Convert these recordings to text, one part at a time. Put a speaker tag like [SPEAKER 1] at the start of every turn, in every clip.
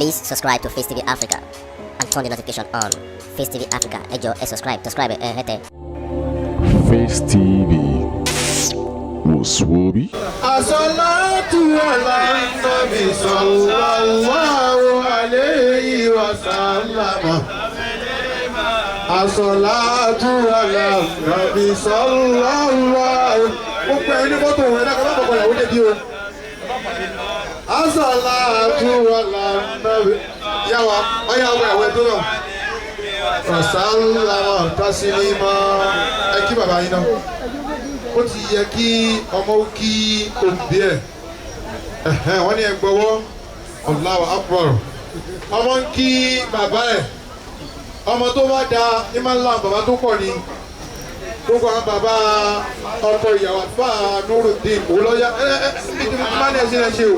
[SPEAKER 1] Please subscribe to Face TV Africa and turn the notification on. Face TV Africa, ẹ jọ̀ọ́ ẹ subscribe hete.
[SPEAKER 2] Face TV Muswobi.
[SPEAKER 3] As-salatu ala nabi sallallahu alayhi wa sallam. As-salatu ala nabi sallallahu. Gbogbo ẹni fọ́tò rẹ̀ náà kọ́lá kọ̀kọ́ ìyàwó débi o. As-salatu ala nabi. Yàwá ọ̀yà ọgbà ìwé tó náà. Sàlámà tásílímà. Ẹ kí bàbá yín náà. Ó ti yẹ kí ọmọ ó kí òbí ẹ̀. Wọ́n ní ẹ gbọ́wọ́. Allahu Akbar. Ọmọ ń kí bàbá ẹ̀. Ọmọ tó bá da ní máa ń la bàbá tó pọ̀ ni. Gbogbo àwọn bàbá ọkọ ìyàwó àfà Nurudeen Olóyà ní kí n máa ní ẹsẹ̀ ẹ ṣe o.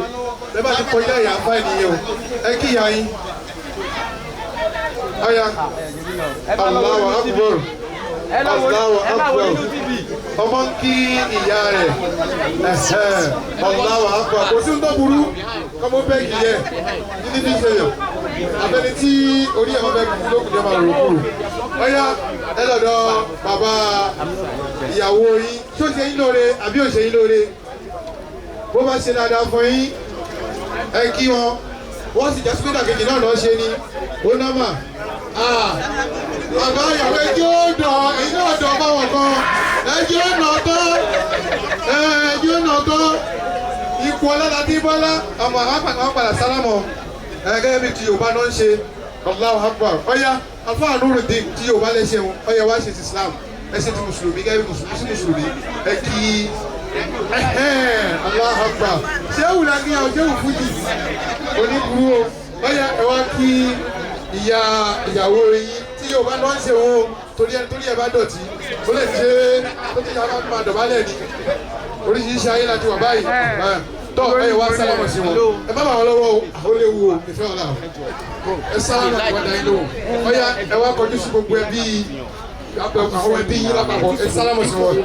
[SPEAKER 3] Bẹ́ẹ̀ bá ti kọjá ìyá àfà ènìyàn o. Ẹ kí ìyá yín. Ọ̀ya. Allahu Akbar. Allahu Akbar. Ọmọ ń kí ìyá rẹ̀. Allahu Akbar. Kò sí ń tó burú kọ́mọ bẹ́ẹ̀ kì í yẹ títí tí ń ṣe yàn. Àbẹ́ni tí orí ẹ̀ máa bẹ́ẹ̀ kú lókùn jẹ́ máa rò kúrò. Ọ̀ya ẹ lọ́dọ̀ bàbá ìyàwó yín. Ṣé ó ṣe yín lóore àbí ò ṣe yín lóore? Bó bá ṣe dáadáa fún yín, ẹ kí wọn. Wọ́n sì jẹ́ sípítà kejì náà lọ́ọ́ ṣe ni. Ó nọ́mà. Bàbá ìyàwó ẹjọ́ ọ̀dọ̀ ẹjọ́ ọ̀dọ̀ báwọn kan. Ẹjọ́ ọ̀nà tán. Ẹjọ́ ọ̀nà tán. Ipò ọlọ́dà tí bọ́lá. Ọmọ àwọn padà sálámọ̀. Gẹ́gẹ́ bí ti Yorùbá náà ń ṣe. Allahu Akbar. Ọ̀ya Alfa Nurudeen tí Yorùbá lè ṣe wọn. Ọ̀ya wá ṣe ti Islam. Ẹ ṣe ti Mùsùlùmí gẹ́gẹ́ bí Mùsùlùmí sí Mùsùlùmí. Ẹ kí Allahu Akbar. Ṣé òun la gbìyànjú ṣé òun fújì? Oníburú o. Ọ̀ya ẹ wá kí ìyàwó yín tí Yorùbá náà ń ṣe wọn torí ẹ bá dọ̀tí. Ó lè ṣe tó ti yàrá máa dọ̀bálẹ̀ ni. Oríṣiríṣi ayé la ti wà báyìí. Tọ́ ẹ wá sálámọ̀ sí wọn. Ẹ má bà wọn lọ́wọ́ o, àwọn lè wo ìfẹ́ ọ̀la o. Ẹ sálámọ̀ sí wọn dáyé lóhùn. Ọ̀ya ẹ wá kọjú sí gbogbo ẹbí àwọn ẹbí yín lápapọ̀. Ẹ sálámọ̀ sí wọn.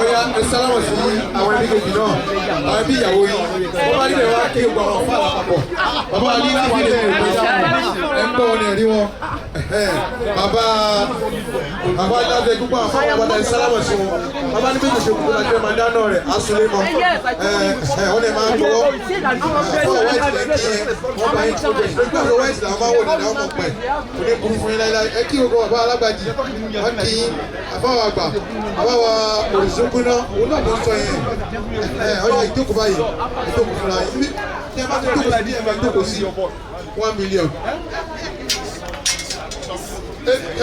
[SPEAKER 3] Ọ̀ya ẹ sálámọ̀ sí àwọn ẹbí kejì náà. Àwọn ẹbí ìyàwó yín. Wọ́n bá nílẹ̀ wá kí gbogbo àwọn fáwọn lápapọ̀. Bàbá wa ní láti ilé ìwé ìyá ẹ ń bọ̀ wọn ní ẹ̀rí wọn. Bàbá alábẹ́ gbogbo àwọn fáwọn bàtà ẹ sálámọ̀ sí wọn. Bàbá ní méjì ṣe kúkú lájẹ́ máa dáná rẹ̀ asúlé mọ́. Wọ́n lè máa gbọ́wọ́. Àwọn wáìtì lẹ́ kí ẹ wọ́n bá yín tó bẹ̀. Nígbà tó wáìtì làwọn máa wò ní àwọn ọmọ pẹ̀. Kò ní burú fún yín láíláí. Ẹ kí gbogbo bàbá alágbàjì. Wọ́n kì í àbáwọ̀ àgbà. Àbáwọ̀ òrìṣókúná. Òun náà ló ń sọ yẹn. Ọ̀yà ìjókòó báyìí. Ìjókòó fúnra yín. Tí ẹ bá ti jókòó sí ẹ máa jókòó sí 1 million.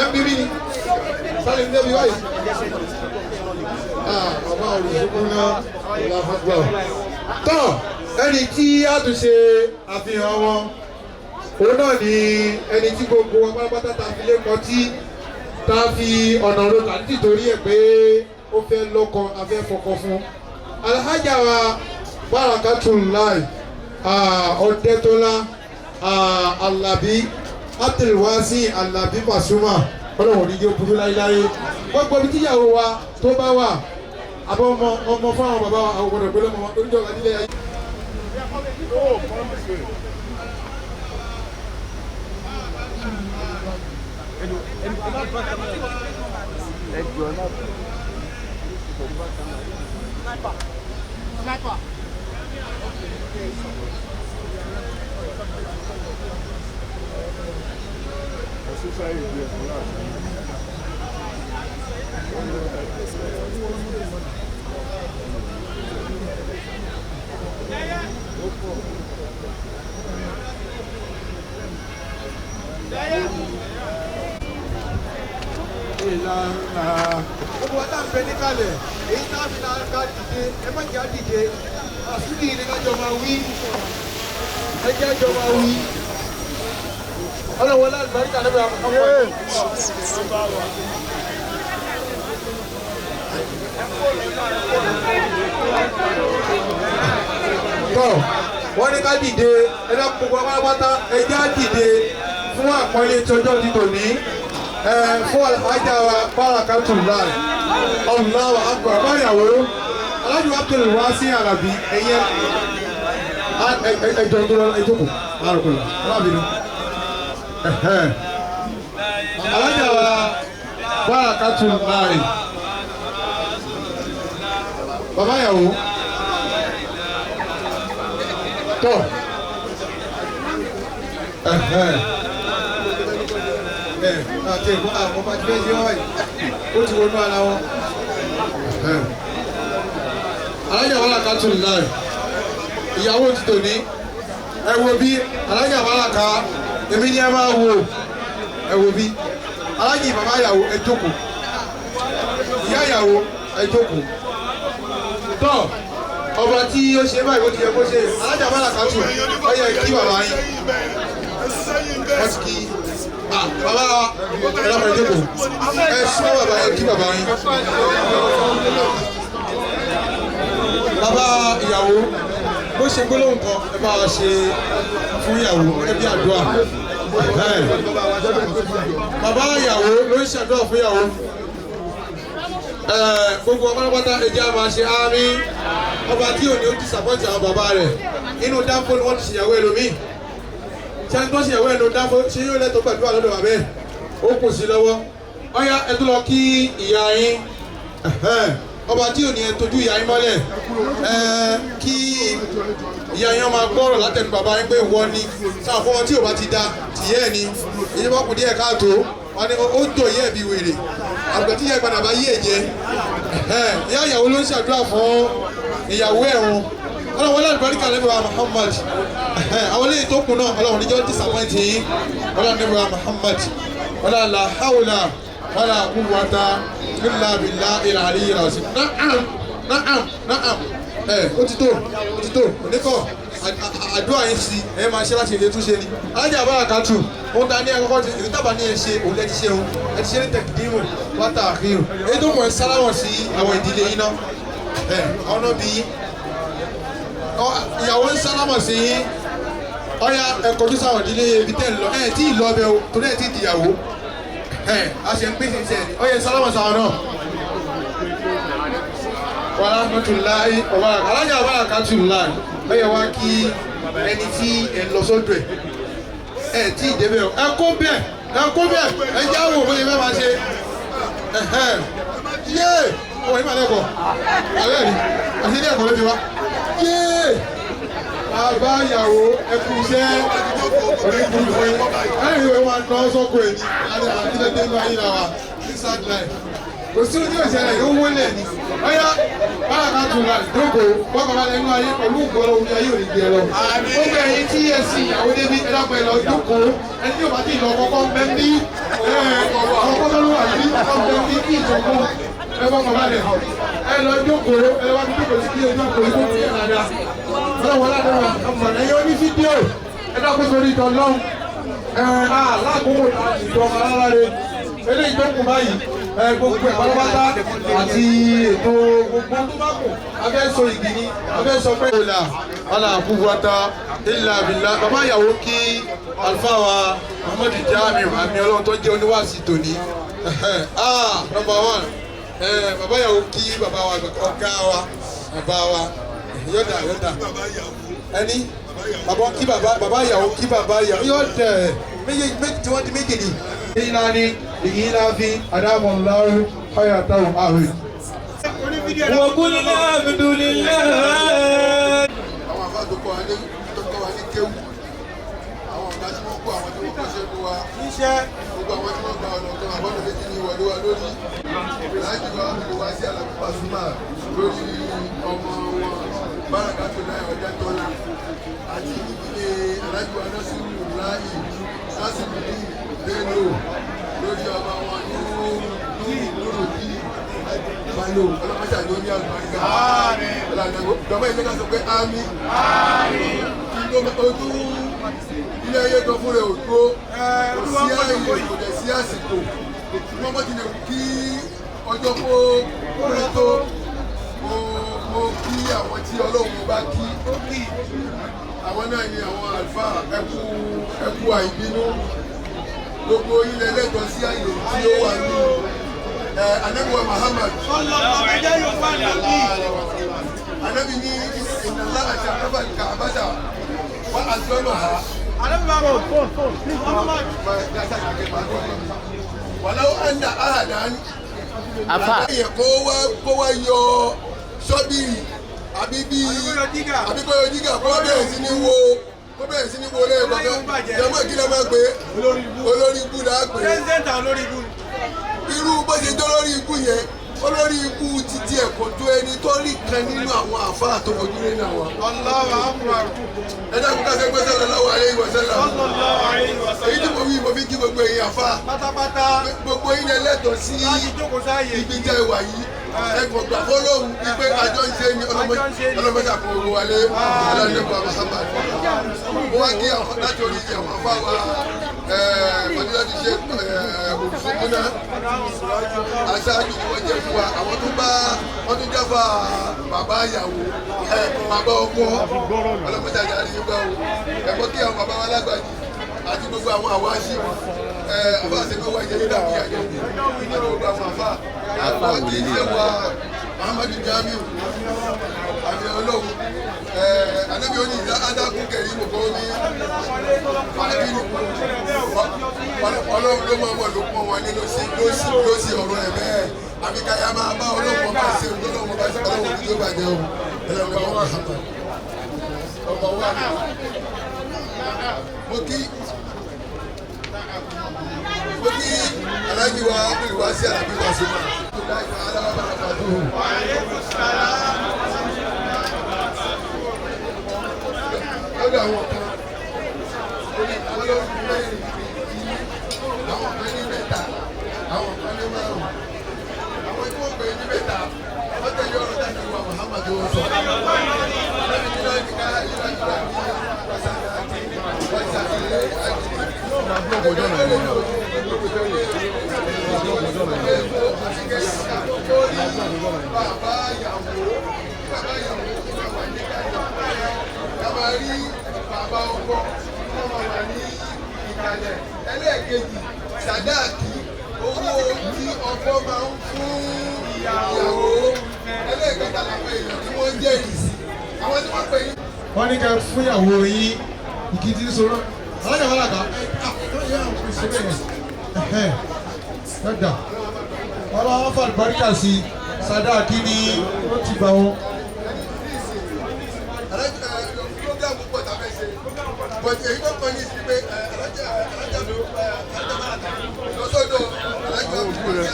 [SPEAKER 3] Ẹ bí mi ni. Sáré ní ẹbí wáyé. Bàbá olùsókúnná ìlàfàgbà. Tọ́ ẹni tí a tún ṣe àfihàn wọn, òun náà ni ẹni tí gbogbo wọn pátápátá ta fi lẹ́kọ̀ọ́ tí ta fi ọ̀nà rota nítorí ẹ̀ pé ó fẹ́ lọ́kọ afẹ́ fọkọ fún. Alhaja wa Barakatullahi Ọ̀dẹ́tọ́lá Alabi Abdulwasi Alabi Pasuma ọlọ́run ní yóò burú láíláí. Gbogbo ibi tíyàwó wa tó bá wà àbọ̀ ọmọ fún àwọn bàbá wa àwọn ọ̀gbọ̀dọ̀ gbé lọ́mọ oníjọ́ ọ̀gá nílé ayé. Gbogbo wa tá à ń bẹ níkàlẹ̀ èyí tá a fi náà ká dìde ẹ má jẹ́ àdìde àsúndì ní kájọ máa wí ẹ jẹ́ àjọ máa wí ọlọ́wọ́ láàbàríkà lẹ́bẹ̀ẹ́ àkọ́kọ́. Tọ́ wọ́n ní ká dìde ẹ lọ gbogbo apárápátá ẹ jẹ́ àdìde fún àpọ́nlé tọjọ́ ti tòní. Fún Alhaja wa Barakatullahi Allahu Akbar báyàwó Alhaji Abdulwasi Alabi ẹ̀yẹ ẹjọ́ tó lọ ẹjọ́ kù àrùkù lọ alábìnrin alájà wa wàrà kàtú láàrin bàbá yàwó tọ àti ẹ̀kọ́ àwọn bá ti fẹ́ ṣe wáyé ó ti wọnú ara wọn alájà wàrà kàtú láàrin ìyàwó ti tò ní ẹ wo bí alájà wàrà ká èmi ni ẹ máa wo ẹ wo bí alájì bàbá ìyàwó ẹ jókòó ìyá ìyàwó ẹ jókòó tọ ọba tí ó ṣe báyìí ó ti yẹ kó ṣe alájà bàrà kàtù ó yẹ kí bàbá yín wọ́n ti kí bàbá ẹ lọ́kọ̀ ẹ jókòó ẹ súnmọ́ bàbá yẹn kí bàbá yín bàbá ìyàwó bó ṣe gbólóhùn kan ẹ bá wa ṣe fún ìyàwó ẹ bí àdúrà bàbá ìyàwó ló ń ṣàdúrà fún ìyàwó gbogbo ọmọlọ́pátá ẹjẹ́ a máa ṣe àmì ọba tí ò ní ó disappoint àwọn bàbá rẹ̀ inú dáńfó ni wọ́n ti ṣèyàwó ẹlòmíì ṣé ẹni tó ṣèyàwó ẹnu dáńfó ṣé yóò lẹ́tọ̀ọ́ pẹ̀lú àlọ́dọ̀ bàbá ẹ̀ ó kù sí lọ́wọ́ ọ̀yá ẹ tó lọ kí ìyá yín ọba tí ò ní ẹ tójú ìyá yín mọ́lẹ̀ kí ìyá yín máa gbọ́rọ̀ látẹnu bàbá yín pé wọ́n ní sáà fún wọn tí ò bá ti da tìyẹ́ ẹ̀ ni ìjọba kù díẹ̀ káàtó wọn ni ó ń tò yẹ́ ẹ̀ bí wèrè àgbẹ̀ tí ìyá ìpadà bá yí ẹ̀jẹ̀ ìyá ìyàwó ló ń ṣàdúrà fún ìyàwó ẹ̀hún ọlọ́wọ́n lálùbáríkà lẹ́bàá Muhammad àwọn eléyìí tó kù náà ọlọ́wọ́n níjọ́ disappoint yín ọlọ́wọ́n lẹ́bàá Muhammad ọlọ́wọ́n la hawla wala quwwata illa billahi al-aliyyil azim na'am ó ti tó oníkọ̀ àdúrà yín sí ẹ máa ṣe láti ilé túnṣe ni alájà bá àkàtù ó dá ní ẹkọ́kọ́ tí èyí tábà ní ẹ ṣe òun lẹ́ti ṣe òun ẹ ti ṣe ní tẹ̀kídìmù wátà àfihàn èyí tó mọ̀ ẹ́ sáláwọ̀ sí àwọn ìdílé yín náà ọ̀nà bí ìyàwó ń sálámọ̀ sí yín ọ̀yà ẹ̀kọ́ tó sáwọn ìdílé ibi tẹ̀ ń lọ ẹ̀ tí ì lọ bẹ o torí ẹ̀ tí ì dìyàwó a ṣe ń pèsè iṣẹ́ ni ọ̀yà sálámọ̀ sáwọn náà wàhálà mọ́tòláì ọ̀bára alájà ọ̀bára kàtúláì ọ̀yà wá kí ẹni tí ẹ lọ sọ́dọ̀ ẹ̀ tí ì débẹ̀ ẹ kó bẹ́ẹ̀ ẹ jáwó bóyá fẹ́ máa ṣe yé ọmọ yìí máa lẹ́kọ̀ọ́ àbẹ́ rí àti ilé ẹ̀kọ́ ló ti wá yé bàbá ìyàwó ẹkú iṣẹ́ orí kúrú fún yín ẹ̀rí ìwé máa ná sọ́kò ẹ̀ ní àti ilé ńlá yìí làwà ní sad life kò sí ojú ìṣẹ̀lẹ̀ yóò wọlé ní ọ̀yá báyà tún ra ìdókòó bọ́kànlá lẹ́nu ayé pẹ̀lú ìgbọ́lọ́ omi ayé òní gbé lọ. ó bẹ̀ yín tí ẹ sì ìyàwó débi ẹlọ́pàá ẹ lọ ìdókòó ẹni tí ò bá ti lọ kọ́kọ́ ń bẹ́ ń bí ọkọ́ tó ló wà ní ọkọ́ ń bẹ́ ń bí kí ìjọkọ́ ẹ bọ́kànlá lẹ̀ ẹ lọ ìdókòó ẹ wá ìdókòó sí kí ojú àpò ìdókòó sí ẹ̀dá ọlọ́wọ́ ládàá ọmọdé yóò ní fídíò ẹ dákun sórí ìtọ́ lọ́hùn láàkókò ìjọba aláre eléyìí tó kù báyìí gbogbo ẹ̀ pátápátá àti ètò gbogbo tó bá kù abẹ́sọ ìgbìní abẹ́sọ pé ìlà aláàkúwata ilà àbílà bàbá ìyàwó kí àlùfáà wa Muhammad Jamiu àmì ọlọ́run tó jẹ́ oníwàásí tòní number one bàbá ìyàwó kí bàbá wa ọ̀gá wa bàbá wa yọ̀dà ẹni bàbá kí bàbá ìyàwó kí bàbá ìyàwó yọ̀dà méjì tí wọ́n di méjì ni. ìlànà ìyìnláfi àdàmọ̀láwò ọ̀yàtọ̀ àwẹ̀.
[SPEAKER 4] وقل الحمد لله.
[SPEAKER 3] àwọn àbá tó kọ́ wa ní kéwù àwọn ọ̀gá tí wọ́n kó àwọn tí wọ́n kọ́ ṣẹ́nu wa níṣẹ́ gbogbo àwọn tí wọ́n gba ọ̀nà kan àbọ̀dọ̀ méjì ní ìwọlé wa lórí láti wá lè wá sí Àlàbí Pasuma lórí ọmọ wọn Bárakàtù láì ọjà tọ́lá àti ìdílé alájùwà Násìrù láì Násìrù ní Bello lórí ọmọ wọn ní ìlúrò ní Balo ọlọ́mọṣà ní oní àlùbáríkà ìjọba ìṣẹ́ ká sọ pé àmín ojú ilé ayé kan fún rẹ̀ ò tó kò sí ààyè kò dẹ̀ sí àsìkò wọ́n bọ́ ti lè kí ọjọ́ kó rẹ̀ tó mo kí àwọn tí Ọlọ́run bá kí àwọn náà ni àwọn àlùfáà ẹkú àìbínú gbogbo ilẹ̀ lẹ́tọ̀ọ́ sí ààyè tí ó wà ní Ànábì Muhammad Ànábì ní ìnàlá àti àrẹ́bà kàbátà wọ́n àjọ́mọ̀ ha. Wàláwọ́ àndà àhàdán.
[SPEAKER 5] Afa.
[SPEAKER 3] Kó wá yọ ṣọ́bìrì àbí kó yọ jígà kó bẹ̀rẹ̀ sí ní wo lẹ́ẹ̀kọ̀kan. Jẹ́mọ̀ kí ló máa pè é? Olórí ibú là á pè é. Irú bó ṣe jẹ́ olórí ibú yẹn, olórí ibú títí ẹ̀kọ́ tó ẹni tó rí kan nínú àwọn àfáà tó fojú rí náà wá. Ẹ dákun ká sẹ́gbẹ́ sallallahu alaihi wasallam. Èyí tí mo wí mo fi kí gbogbo èyí àfáà. Gbogbo yín lẹ́tọ̀ọ́ sí ibi jẹ́ ìwà yìí. Ẹ̀kọ́ gbà fọlọ́hún wípé àjọ ń ṣe ní ọlọ́mọdé àkọ́kọ́ wálé ọlọ́dẹ́kọ̀ Muhammad. Mo wá kí láti orí àwọn àfáà wa fọdílá ti ṣe òfúnná aṣáájú ni wọ́n jẹ́ fún wa. Àwọn tó bá wọ́n tún jáfa bàbá ìyàwó bàbá ọkọ ọlọ́mọdé àjà rí gbà o. Ẹ̀kọ́ kí àwọn bàbá wa lágbàjì àti gbogbo àwọn àwáṣí àbá àṣekọ̀ wáyé yìí dàbí àjọ ní gbogbo àwọn àfáà. Àwọn àti ilé wa Muhammadu Jamiu àti Ọlọ́run Ànábì oní ìdá adágún kẹrin mọ̀kọ́ ní fàájìrì Ọlọ́run ló máa wọ̀ ló pọ̀ wọn ní ló sí ọ̀rọ̀ ẹ̀ bẹ́ẹ̀ àbí káyà máa bá Ọlọ́run bá ṣe Ọlọ́run bá ṣe Ọlọ́run ní tó bàjẹ́ o ẹlẹ́rìí ọmọ àhàmà ọmọ wa mo kí aláàjì wa olùwà sí àlàbí wa sí ma. lọ́dọ̀ àwọn kan olóògùn mẹ́rin àwọn kan ní mẹ́ta àwọn kan ní márùn-ún àwọn tí wọ́n pè ní mẹ́ta wọ́n tẹ̀lé ọ̀rọ̀ dájú wa Muhammad tó wọ́n sọ. lẹ́yìn tí wọ́n ti ká ìlànà bàbá ọkọ ọmọ wà ní ìkàlẹ̀ ẹlẹ́ẹ̀kejì sàdáàkì owó tí ọkọ máa ń fún ìyàwó ẹlẹ́ẹ̀kẹta làwọn èèyàn tí wọ́n jẹ́ ìsìn àwọn tí wọ́n pè ní. wọ́n ní ká fún ìyàwó yín ìkìtì sọ̀rọ̀ alájà wà lága ẹ̀dá ọlọ́wọ́ fà àlùbáríkà sí sàdáàkì ni ó ti gbà wọn. But èyí tó kàn ní sí pé alájà ló lọ́sọ̀dọ̀ alájà òkú rẹ̀.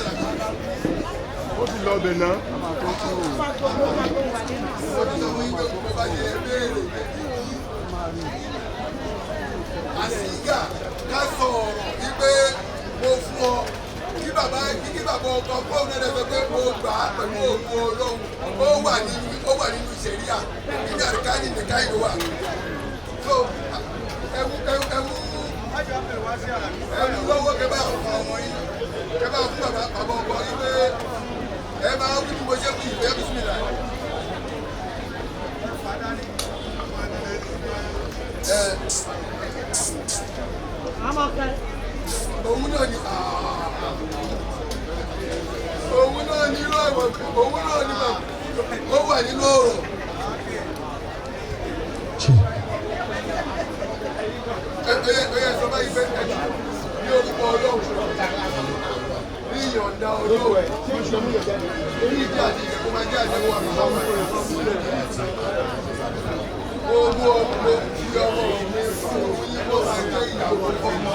[SPEAKER 2] Ó ti lọ bẹ̀ náà.
[SPEAKER 3] Mo ti sọ fún yín pé mo bá ṣe béèrè àsìgá ká sọ ọ̀rọ̀ wípé mo fún ọ kí bàbá ọkọ fóònù náà sọ pé mo gbà á pẹ̀lú òògùn Ọlọ́run ó wà nínú ìṣẹ̀ríà nínú àríkáyìn nìkan ìlú wa. So ẹmu lọ́wọ́ kẹbà fún ọmọ yìí kẹbà fún bàbá ọkọ yìí pé ẹ máa wí bí mo ṣe wí ìfẹ́ bísímìlà. Òun náà ni irú ẹ̀wọ̀n òun náà ni ó wà nínú ọ̀rọ̀. Ẹyẹ sọ báyìí pé ẹ̀jẹ̀ ní orúkọ Ọlọ́run ní ìyọ̀ǹda Ọlọ́run ní ìdí àti ìjẹ̀kọ́ máa jẹ́ àjẹwò àmì ọmọ owó ọmọ tí ọmọ mi fún òyìnbó máa jẹ́ ìyàwó ọmọ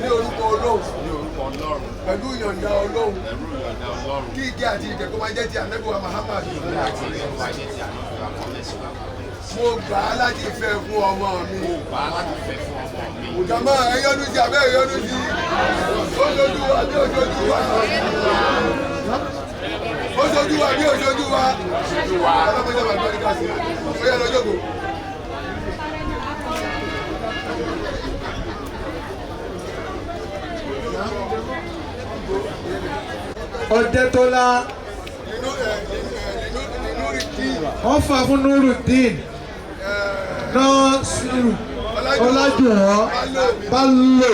[SPEAKER 3] ní orúkọ Ọlọ́run pẹ̀lú ìyọ̀ǹda Ọlọ́run kí ìgẹ́ àti ìgẹ́ kó máa jẹ́ ti Ànábì wa Muhammad. Mo gbà á láti fẹ́ fún ọmọ mi. Jàmá ẹyọ́nú sí abẹ́ ẹyọ́nú sí. Oṣooju wa bí oṣooju wa. Oṣooju wa bí oṣooju wa. Ọlọ́mọdé wà lórí ká sí. Ó yẹ lọ jókòó. Ọ̀dẹ́tọ́lá wọ́n fà fún Nurudeen Nasiru Ọlájùwọ̀n Bello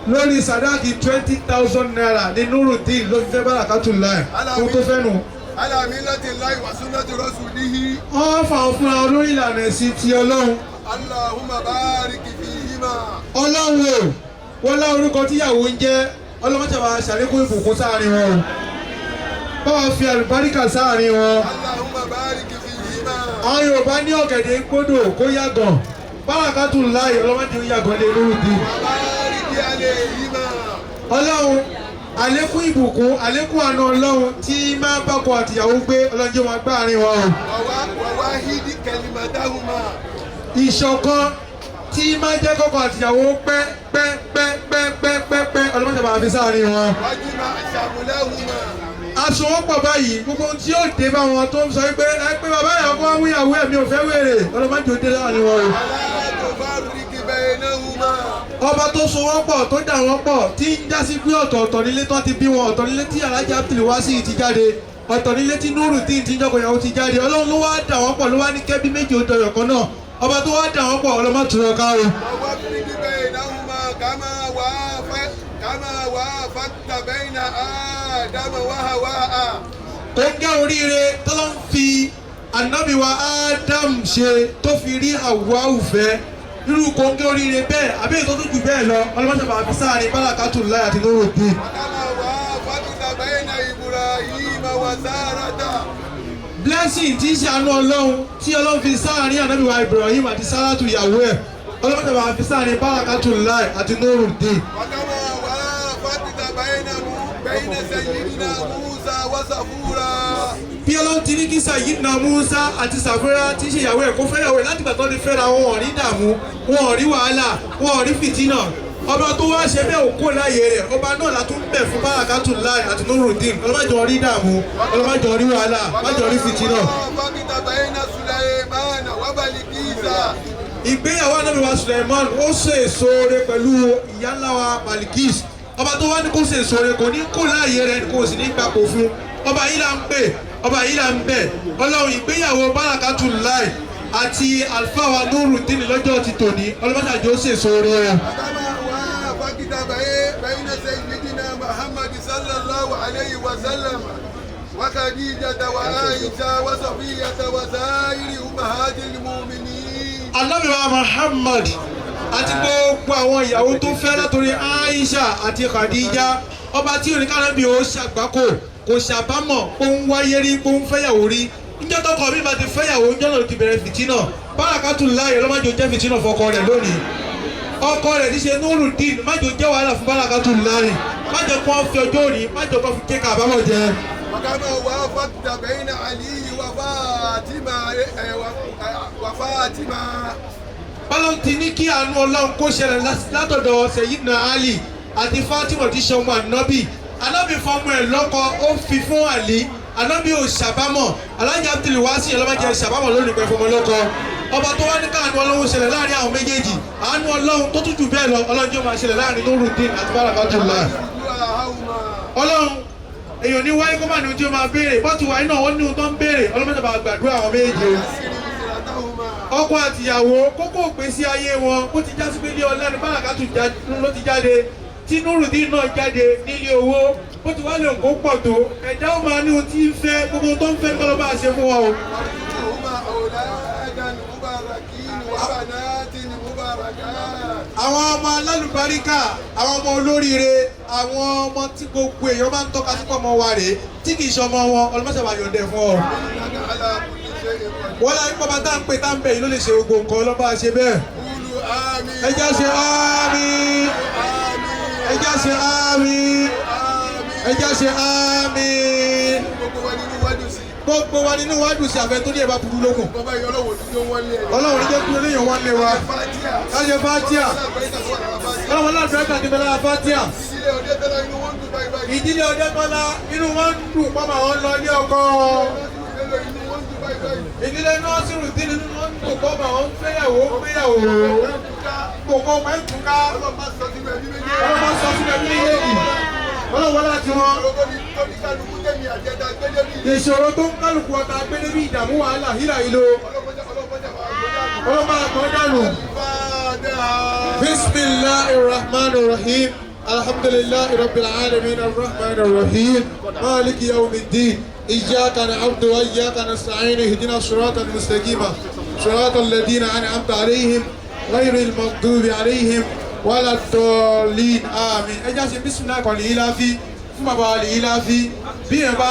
[SPEAKER 3] lórí sàdáàkì 20,000 naira ní Nurudeen ló fi fẹ́ Barakatullahi fún tó fẹ́ nù.
[SPEAKER 2] Alami láti láì wà sunnati rasulihi.
[SPEAKER 3] Wọ́n fà fún olórí ìlànà ẹ̀sìn ti Ọlọ́run.
[SPEAKER 2] Allahumma barik fihima.
[SPEAKER 3] Ọlọ́run o wọ́n lá orúkọ tíyàwó ń jẹ́ ọlọ́mọṣẹ́wà ṣàlékún ìbùkún sáàrin wọn o báwa fi àlùbáríkà sáàrin wọn.
[SPEAKER 2] Allahumma barik fihima.
[SPEAKER 3] Àwọn Yorùbá ní ọ̀gẹ̀dẹ̀ gbọ́dọ̀ kó yàgàn Barakatullahi ọlọ́mọdé yàgàn lé Nurudeen.
[SPEAKER 2] Barik alayhima.
[SPEAKER 3] Ọlọ́run àlékún ìbùkún àlékún àna Ọlọ́run tí máa bá kọ àtìyàwó gbé ọlọ́njẹ́ wọn gbáàrin wọn o.
[SPEAKER 2] Wawahidi kalimatahuma.
[SPEAKER 3] Ìṣọ̀kan tí máa jẹ́ kọ́kọ́ àtìyàwó pẹ́ ọlọ́mọdé bá fi sáàrin wọn.
[SPEAKER 2] Wajima shamulahuma.
[SPEAKER 3] Aṣọwọ́pọ̀ báyìí gbogbo tí yóò dé bá wọn tó ń sọ pé ẹ pé bàbá ìyàwó wá wíyàwó ẹ̀mí ò fẹ́ wèrè ọlọ́mọdé ò dé láàrin wọn o.
[SPEAKER 2] Wala tufarriq bainahuma.
[SPEAKER 3] Ọba tó so wọ́n pọ̀ tó dà wọ́n pọ̀ tí ń jásí pé ọ̀tọ̀ọ̀tọ̀ nílé tó ti bí wọn ọ̀tọ̀ nílé tí Alhaji Abdulwasi ti jáde ọ̀tọ̀ nílé tí Nurudeen ti ń jọkọ̀ ìyàwó ti jáde Ọlọ́run ló wá dà wọ́n pọ̀ ló wá ní kẹ́bí méjì ó dọ̀yọ̀ kan náà ọba tó wá dà wọ́n pọ̀ ọlọ́mọ tún ọ̀ká o.
[SPEAKER 2] ووفق بينهما كما وافقت بين آدم وحواء.
[SPEAKER 3] Tó ń gẹ́ oríire tọ́lọ́ ń fi Ànábì wa Adam ṣe tó fi rí Hawa òfẹ́ irú kò ń gẹ́ oríire bẹ́ẹ̀ àbí ètò tó jù bẹ́ẹ̀ lọ ọlọ́mọṣẹ́fà àfi sáàrin Barakatullahi àti Nurudeen.
[SPEAKER 2] وكما وافقت بين إبراهيم وسارة.
[SPEAKER 3] Blessing tí ń ṣe àánú Ọlọ́run tí Ọlọ́run fi sáàrin Ànábì wa Ibrahim àti Sárátù ìyàwó ẹ̀ ọlọ́mọṣẹ́fà àfi sáàrin Barakatullahi àti Nurudeen.
[SPEAKER 2] وكما وافقت بين سيدنا موسى وصفورا.
[SPEAKER 3] Bí Ọlọ́run ti ní kí Sayyidina Musa àti Safura tí ń ṣe ìyàwó ẹ̀ kó fẹ́yàwó ẹ̀ láti gbà tó ní fẹ́ra wọn ò rí dààmú wọn ò rí wàhálà wọn ò rí fìtínà ọba tó wá ṣe bẹ́ẹ̀ òkú láàyè rẹ̀ ọba náà látún bẹ̀ fún Barakatullahi àti Nurudeen ọlọ́mọjọ rí dààmú ọlọ́mọjọ rí wàhálà májọ rí fìtínà.
[SPEAKER 2] وافقت بين سليمان وبلقيس.
[SPEAKER 3] Ìgbéyàwó Ànábì wa Suleiman ó ṣe èso rẹ̀ pẹ̀lú ìyá ńlá wa Balikis ọba tó wá ní kó ṣe èso rẹ̀ kò ní kó láàyè rẹ̀ kò sì ní gbapò fún ọba yìí là ń pè ọba yìí là ń bẹ̀ Ọlọ́run ìgbéyàwó Barakatullahi àti àlùfáà wa Nurudeen lọ́jọ́ ti tòní ọlọ́mọdàjọ́ ó ṣe èso rẹ̀.
[SPEAKER 2] وكما وافقت بين سيدنا محمد صلى الله عليه وسلم وخديجة وعائشة وصفية وسائر أمهات المؤمنين.
[SPEAKER 3] Ànábì wa Muhammad àti gbogbo àwọn ìyàwó tó fẹ́ látòrí Aisha àti Khadija ọba tí oníkànnàbí ó ṣàgbákò kò ṣàbámọ̀ kó ń wáyé rí kó ń fẹ́yàwó rí níjọ́ tọkọ mi bá ti fẹ́yàwó níjọ́ náà ti bẹ̀rẹ̀ fìtínà Barakatullahi ọlọ́mọdé jẹ́ fìtínà fọkọ rẹ̀ lónìí ọkọ rẹ̀ ti ṣe Nurudeen májò jẹ́ wàhálà fún Barakatullahi májò kó fi ọjọ́ òní májò kó fi kéka àbámọ̀ jẹ.
[SPEAKER 2] وكما وافقت بين علي وفاطمة.
[SPEAKER 3] Ọlọ́run ti ní kí àánú Ọlọ́run kó ṣẹlẹ̀ látọ̀dọ̀ Sayyidina Ali àti Fatima tí ṣe ọmọ Ànábì Ànábì fọmọ ẹ̀ lọ́kọ ó fi fún Àlí Ànábì ò ṣàbámọ̀ Alhaji Abdulwasi ọlọ́mọdé ṣàbámọ̀ lónìí pẹ̀ fọmọ lọ́kọ ọba tó wá ní káàánú Ọlọ́run ṣẹlẹ̀ láàrin àwọn méjèèjì àánú Ọlọ́run tó tún jù bẹ́ẹ̀ lọ Ọlọ́run jẹ́ máa ṣẹlẹ̀ láàrin Nurudeen àti Barakatullahi. Ọlọ́run èèyàn ní wáyé kó má ní ohun tí ó máa béèrè bọ́tù wáyé náà wọ́n ní ohun tó ń béèrè ọlọ́mọdé bá gbàdúrà àwọn méje. Ọkọ àtìyàwó kókó ìgbésí ayé wọn bó ti já sí pé ilé ọlá ní Barakatullahi ló ti jáde tí Nurudeen náà jáde nílé owó bó ti wá lè kó pọ̀ tó ẹ̀dá ó máa ní ohun tí ń fẹ́ gbogbo tó ń fẹ́ kọ́ ló bá ṣe fún wọn o. Àwọn ọmọ alálùbáríkà àwọn ọmọ olóríire àwọn ọmọ tí gbogbo èèyàn máa ń tọ́ka sí pọ̀ mọ́ wa rèé tí kì í ṣe ọmọ wọn ọlọ́mọṣẹ́ bá yọ̀ǹdẹ̀ fún ọ. Wọ́n láyé pọ̀ bá tá ń pè tá ń bẹ̀ yìí ló lè ṣe gbogbo nǹkan ọlọ́ba ṣe bẹ́ẹ̀. Ẹ jẹ́ ṣe àmín. Ẹ jẹ́ ṣe àmín. Ẹ jẹ́ ṣe àmín. Gbogbo wa nínú wa dùn sí àfẹ́ tó ní ẹ̀ bá burú lókun. Ọlọ́run ní jẹ́ kí olóyìn wọn lé wa. Káṣe Fátíà. Ọlọ́run láti rẹ́pà ti bẹ̀rẹ̀ Fátíà. Ìdílé Ọdẹ́kọ́lá inú wọn ń dùn pọ́nmà wọn lọ ní ọkọ. Ìdílé Nasiruddin inú wọn ń dùn pọ́nmà wọn fẹ́yàwó. gbogbo ọmọ ẹ̀ tún ká
[SPEAKER 2] ọlọ́mọ sọ sínú ẹbí méjì.
[SPEAKER 3] ọlọ́mọ sọ sínú ẹbí méjèèjì ọlọ́wọ́ láti wọn.
[SPEAKER 2] Tóbi kálukú tẹ̀mí àjẹta gbélé bí.
[SPEAKER 3] ìṣòro tó ń kálukú ọ̀tá gbélé bí ìdààmú wàhálà hílà ìlò ọlọ́mọ àgbọ̀n dànù. bismillahir rahmanir rahim alhamdulillahi rabbil alamin arrahmanir rahim maliki yawmiddin iyyaka na'budu wa iyyaka nasta'in ihdina siratal mustaqim siratal ladina an'amta alayhim ghayril maghdubi alayhim waladdallin àmín. ẹ já ṣe bismillah kọ̀ọ̀lì yìí láfi fún bàbá wa lè yí láfi bí ẹ bá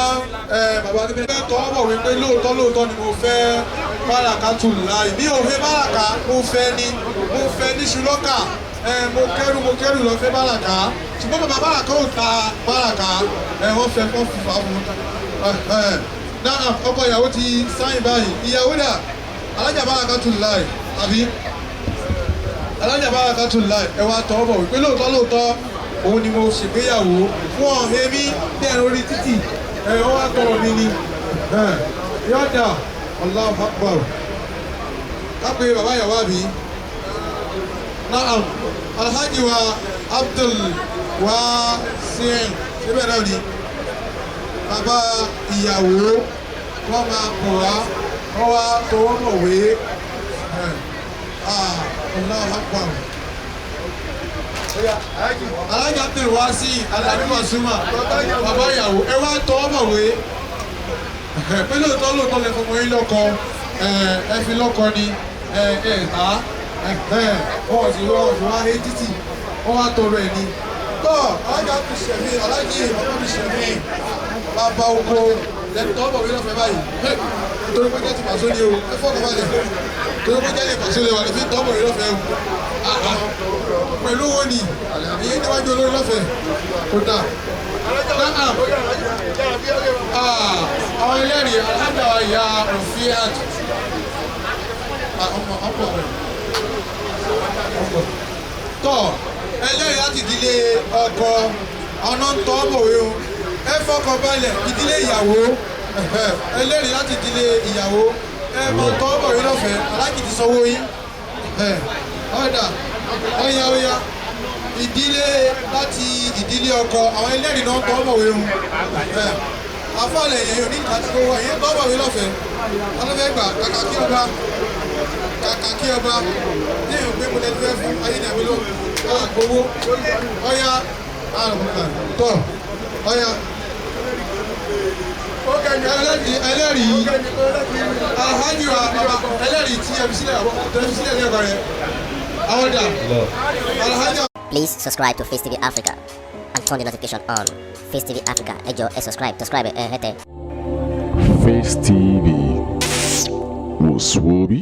[SPEAKER 3] bàbá tó fẹ́ tọ́ bọ̀ wípé lóòótọ́ ni mo fẹ́ Barakatullahi mi ò fẹ́ báràkà mo fẹ́ ní ṣùlọ́kà mo kẹ́rù lọ fẹ́ báràkà ṣùgbọ́n bàbá báràkà ò ta báràkà wọ́n fẹ́ fọ́ fìfà fún náà ọkọ ìyàwó ti sáyìn báyìí ìyàwó dà alájà Barakatullahi àbí alájà Barakatullahi ẹ wá tọ́ bọ̀ wípé lóòótọ́ òun ni mo ṣègbéyàwó fún ọ̀hẹ́ mi ní ẹ̀rọ orí títì ẹ̀rọ wá tọrọ mi ni yọ̀dà Allahu Akbar kápẹ́ bàbá ìyàwó àbí naam alhaji wa Abdul wa sin síbẹ̀ náà ni bàbá ìyàwó wọ́n máa bọ̀ wá wọ́n wá tọwọ́ mọ̀wé Allahu Akbar. alájà tèrè wá sí Àlàbí Pasuma bàbá ìyàwó ẹ wá tọ́ ọmọwé pé lóòótọ́ lẹ fọmọ yín lọ́kọ ẹ fi lọ́kọ ni ẹ ta wọ́n sì wá hé títì wọ́n wá tọrọ ẹ̀ ni. tọ́ alájà tó ṣẹ̀mí alájì ọmọ mi ṣẹ̀mí bàbá oko lẹ́nu tọ́ ọmọwé lọ́fẹ̀ẹ́ báyìí torí pé jẹ́ ti pàṣẹ ni o ẹ fọ́ọ̀kọ́ balẹ̀ torí pé jẹ́ lè pàṣẹ lè wà ní fi tọ́ ọmọwé lọ́fẹ̀ẹ́ o pẹ̀lú owó ni èyí níwájú olórí lọ́fẹ̀ẹ́ kò dà. àwọn ẹlẹ́rìí alágbàwá ìyá òfin àjò ọ̀pọ̀ rẹ̀ tọ́ ẹlẹ́rìí láti ìdílé ọkọ ọ̀nà ń tọ́ ọ̀bọ̀wé o ẹ fọkàn balẹ̀ ìdílé ìyàwó ẹlẹ́rìí láti ìdílé ìyàwó ẹ mọ̀ tọ́ ọ̀bọ̀wé lọ́fẹ̀ẹ́ alágídí sanwó yín ọ̀dà ọ̀yà ìdílé láti ìdílé ọkọ àwọn ẹlẹ́rìí náà tọ́ ọ̀bọ̀wé wọn afọ́lẹ̀ yẹn yóò ní ìta tí kò wá yẹn tọ́ ọ̀bọ̀wé lọ́fẹ̀ẹ́ ọlọ́fẹ́ gbà kàkà kí ọba ní èèyàn gbé mọ́lẹ́ fẹ́ fún ayédèmí ló gbowó ọ̀yà tọ́ ọ̀yà ẹlẹ́rìí alhaji wa baba ẹlẹ́rìí tí ẹ fi sílẹ̀ lẹ́kọ̀ọ́ rẹ̀ àwọn dà alhaji.
[SPEAKER 1] Please subscribe to Face TV Africa and turn the notification on. Face TV Africa, ẹ jọ̀ọ́ ẹ subscribe hete.
[SPEAKER 5] Face TV was Swoby.